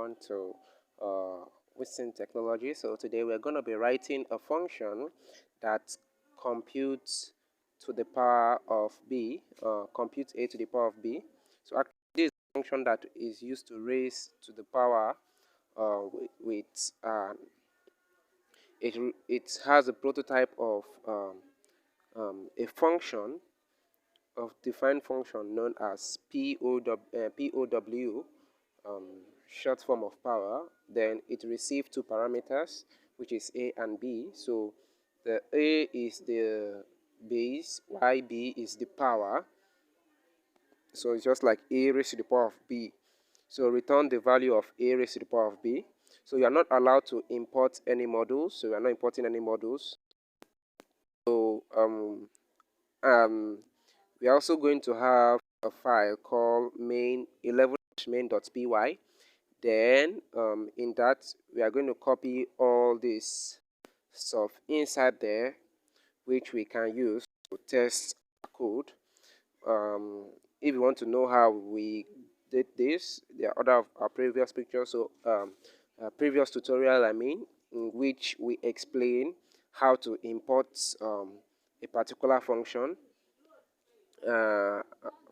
everyone to Within Technology. So today we're going to be writing a function that computes to the power of b, computes a to the power of b. So actually this is a function that is used to raise to the power with it has a prototype of a function of defined function known as POW, short form of power. Then it receives two parameters, which is a and b. So the a is the base, while b is the power. So it's just like a raised to the power of b. So return the value of a raised to the power of b. So you are not allowed to import any modules. So we are not importing any modules. So we are also going to have a file called main11-main.py. Then in that we are going to copy all this stuff inside there, which we can use to test our code. If you want to know how we did this, there are other of our previous pictures, so previous tutorial in which we explain how to import a particular function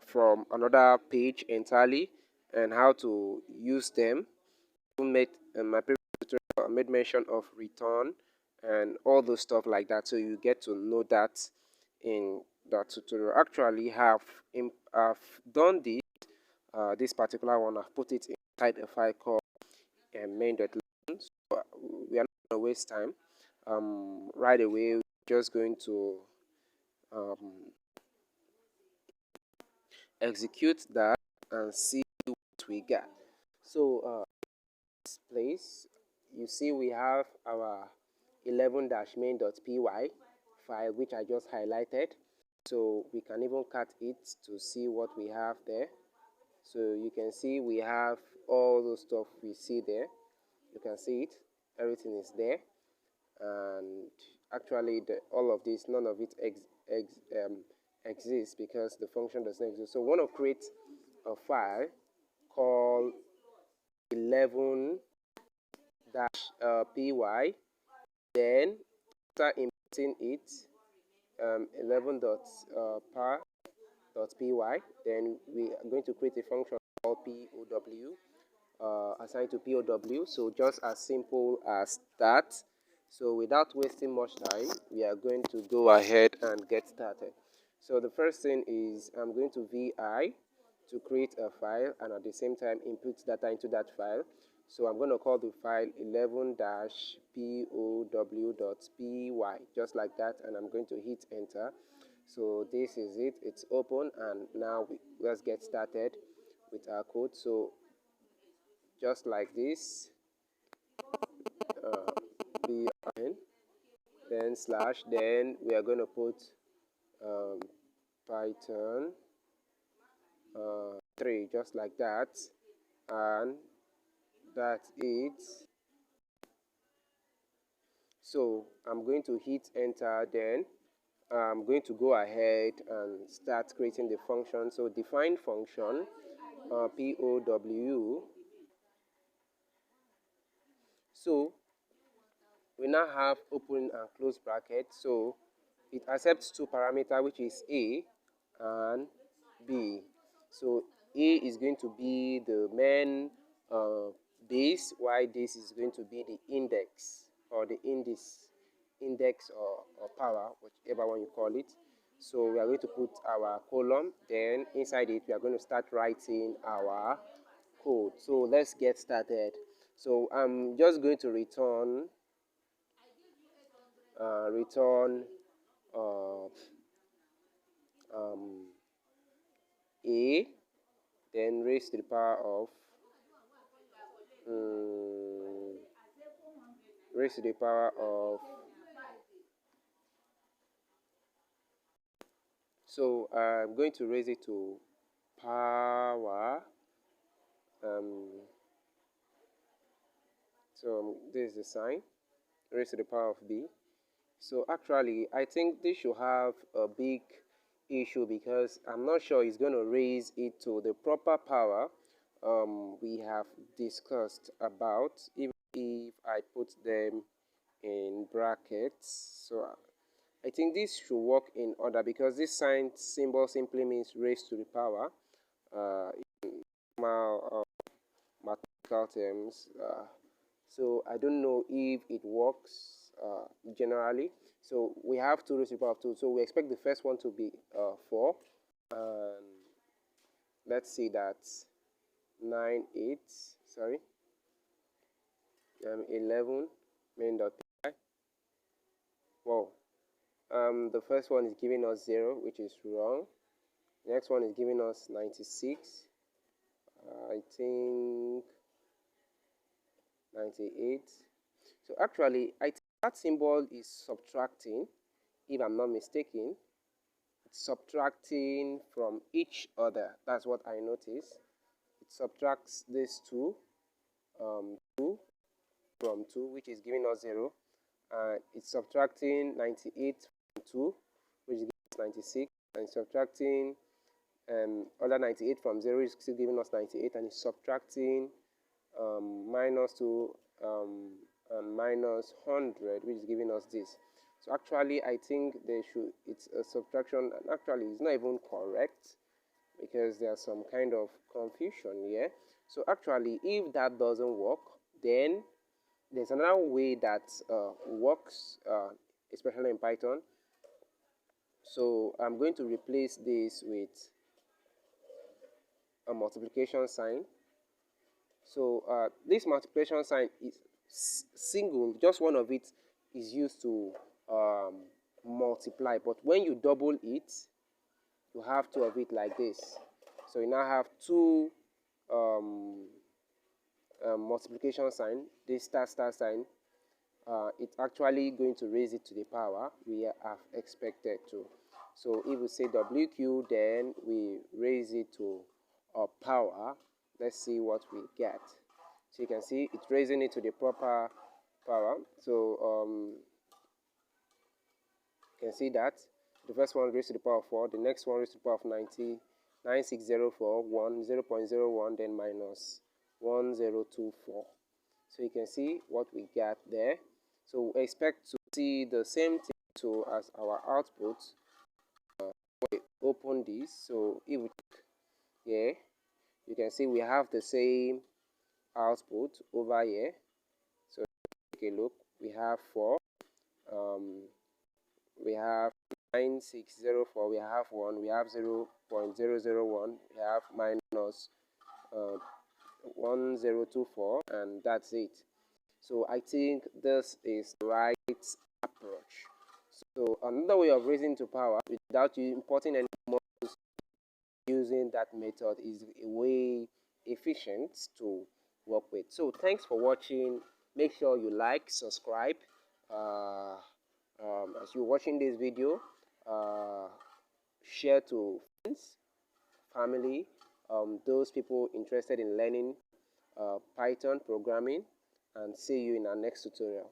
from another page entirely, and how to use them. My previous tutorial, I made mention of return and all those stuff like that, so you get to know that in that tutorial. Actually I've done this particular one. I've put it inside a file called main.lesson. So we are not going to waste time. Right away we're just going to execute that and see what we get. So this place, you see we have our 11-main.py file, which I just highlighted. So we can even cut it to see what we have there. So you can see we have all the stuff we see there. You can see it, everything is there. And actually all of this, none of it exists because the function doesn't exist. So we want to create a file called 11-py. Then after importing it, 11.par.py, then we are going to create a function called POW, assigned to POW. So just as simple as that. So without wasting much time, we are going to go ahead and get started. So the first thing is I'm going to VI to create a file and at the same time input data into that file. So I'm going to call the file 11-pow.py, just like that, and I'm going to hit enter. So this is it, it's open, and now let's get started with our code. So just like this, bin, then slash, then we are going to put Python 3, just like that, and that's it. So I'm going to hit enter. Then I'm going to go ahead and start creating the function. So define function POW. So we now have open and close bracket. So it accepts two parameters, which is A and B. So A is going to be the main base, while this is going to be the index, or the index or power, whichever one you call it. So we are going to put our column, then inside it we are going to start writing our code. So let's get started. So I'm just going to return A, then raised to the power of raised to the power of. So I'm going to raise it to power. So this is the sign, raised to the power of b. So actually I think this should have a big issue because I'm not sure it's going to raise it to the proper power we have discussed about, even if I put them in brackets. So I think this should work in order, because this sign symbol simply means raised to the power in normal mathematical terms. So I don't know if it works generally. So we have 2 raised to the power of 2. So we expect the first one to be 4. And let's see that 9, 8, sorry, 11 main dot pi. Wow. The first one is giving us 0, which is wrong. The next one is giving us 96. I think 98. So actually, I think that symbol is subtracting, if I'm not mistaken. It's subtracting from each other. That's what I noticed. It subtracts these 2, 2 from 2, which is giving us 0. It's subtracting 98 from 2, which gives us 96. And subtracting other 98 from 0 is still giving us 98. And it's subtracting minus 2 and minus 100, which is giving us this. So actually, I think it's a subtraction, and actually it's not even correct, because there's some kind of confusion here. So actually, if that doesn't work, then there's another way that works, especially in Python. So I'm going to replace this with a multiplication sign. So this multiplication sign is single, just one of it is used to multiply. But when you double it, you have 2 of it like this. So you now have 2 multiplication sign, this star sign. It's actually going to raise it to the power we have expected to. So if we say WQ, then we raise it to a power. Let's see what we get. So you can see it's raising it to the proper power. So you can see that the first one raised to the power of 4, the next one raised to the power of 90, 9604, 1, 0.01, then minus 1024. So you can see what we got there. So we expect to see the same thing to as our output when we open this. So if we check here, you can see we have the same output over here. So take a look. We have 4. We have 9604. We have 1. We have 0.001. We have minus 1024, and that's it. So I think this is the right approach. So another way of raising to power without you importing any models using that method is a way efficient to work with. So thanks for watching. Make sure you like, subscribe as you're watching this video. Share to friends, family, those people interested in learning Python programming, and see you in our next tutorial.